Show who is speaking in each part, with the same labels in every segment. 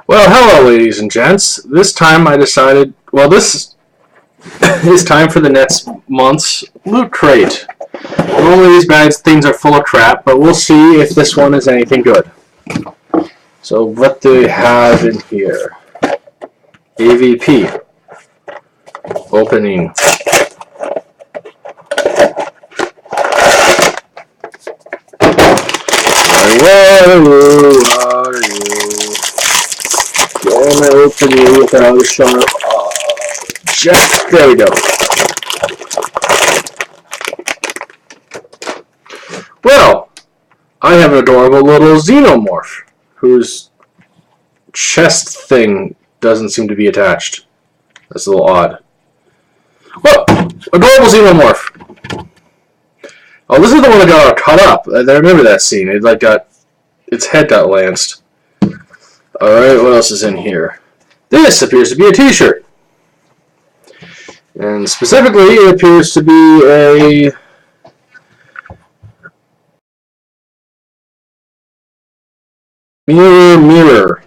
Speaker 1: Well, hello, ladies and gents. This time I decided, well, this is time for the next month's Loot Crate. Normally these bad things are full of crap, but we'll see if this one is anything good. So, what do we have in here? AVP. Opening. What are you? Can I open you without a sharp? Just there we go. Well, I have an adorable little xenomorph whose chest thing doesn't seem to be attached. That's a little odd. Well, adorable xenomorph. Oh, this is the one that got cut up. I remember that scene. It like got its head got lanced. Alright, what else is in here? This appears to be a t-shirt. And specifically, it appears to be a mirror.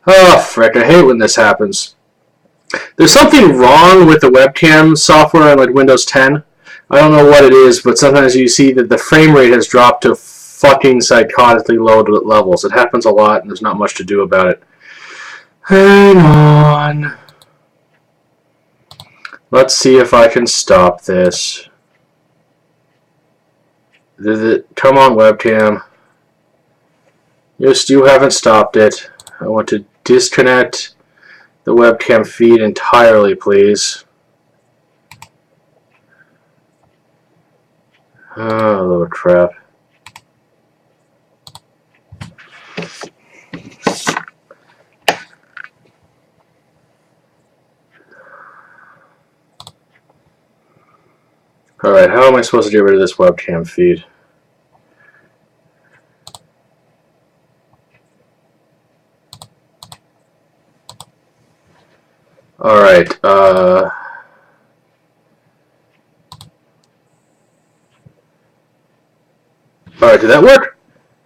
Speaker 1: Oh, frick, I hate when this happens. There's something wrong with the webcam software on like Windows 10. I don't know what it is, but sometimes you see that the frame rate has dropped to fucking psychotically low levels. It happens a lot, and there's not much to do about it. Hang on. Let's see if I can stop this. Come on, webcam. Yes, you haven't stopped it. I want to disconnect the webcam feed entirely, please. Oh, little crap. Alright, how am I supposed to get rid of this webcam feed? Alright, Alright, did that work?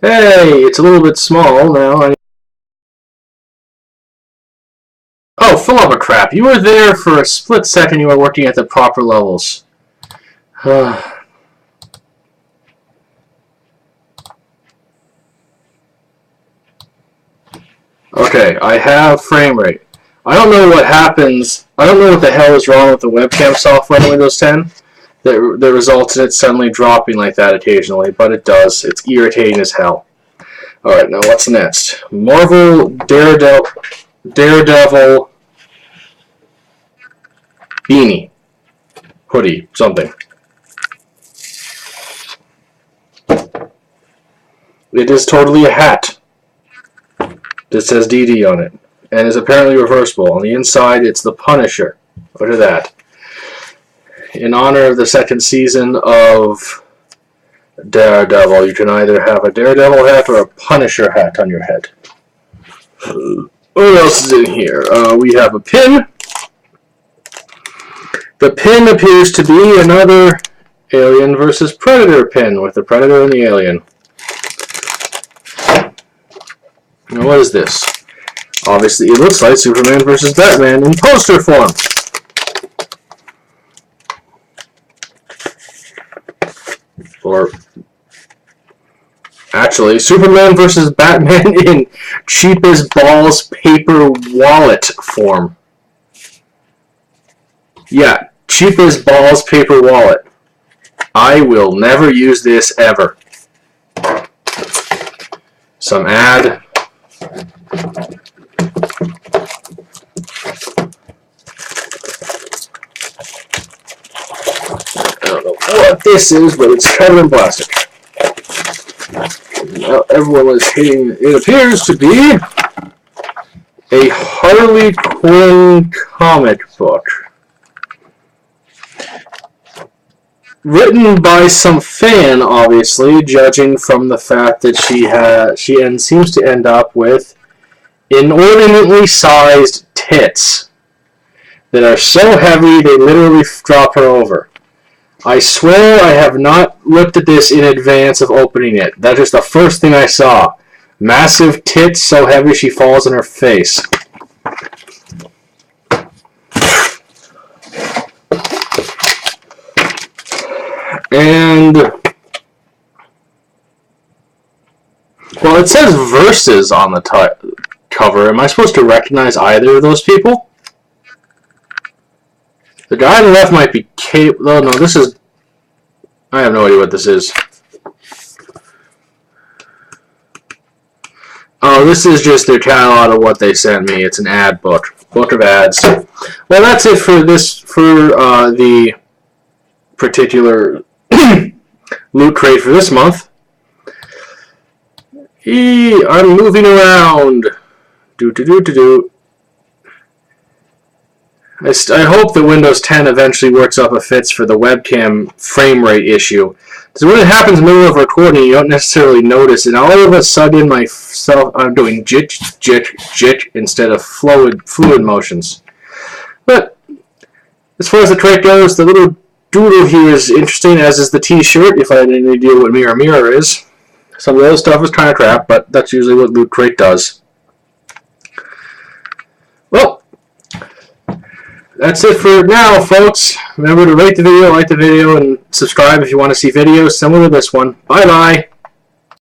Speaker 1: Hey, it's a little bit small now. Oh, full of a crap. You were there for a split second. You were working at the proper levels. Okay, I have frame rate. I don't know what happens. I don't know what the hell is wrong with the webcam software in Windows 10 that results in it suddenly dropping like that occasionally, but it does. It's irritating as hell. Alright, now what's next? Marvel Daredevil beanie. Hoodie. Something. It is totally a hat. It says DD on it. And is apparently reversible. On the inside, it's the Punisher. Look at that. In honor of the second season of Daredevil, you can either have a Daredevil hat or a Punisher hat on your head. What else is in here? We have a pin. The pin appears to be another Alien vs. Predator pin with the Predator and the Alien. Now what is this? Obviously, it looks like Superman vs. Batman in poster form. Or, actually, Superman vs. Batman in cheap as balls paper wallet form. Yeah, cheap as balls paper wallet. I will never use this ever. Some ad. I don't know what this is, but it's covered in plastic. Now everyone was hitting. It appears to be a Harley Quinn comic book, written by some fan, obviously, judging from the fact that she seems to end up with inordinately sized tits that are so heavy they literally drop her over. I swear I have not looked at this in advance of opening it. That's just the first thing I saw. Massive tits so heavy she falls on her face. And, well, it says Versus on the cover. Am I supposed to recognize either of those people? The guy on the left might be Cable. Oh, no, this is... I have no idea what this is. Oh, this is just their catalog of what they sent me. It's an ad book. Book of ads. Well, that's it for this, for the particular loot crate for this month. I'm moving around. I hope that Windows 10 eventually works up a fix for the webcam frame rate issue. Because when it happens in the middle of recording, you don't necessarily notice, and all of a sudden myself, I'm doing jit, jit, jit instead of fluid motions. But as far as the crate goes, the little doodle here is interesting, as is the t-shirt, if I had any idea what Mirror Mirror is. Some of the other stuff is kind of crap, but that's usually what Loot Crate does. Well, that's it for now, folks. Remember to rate the video, like the video, and subscribe if you want to see videos similar to this one. Bye-bye!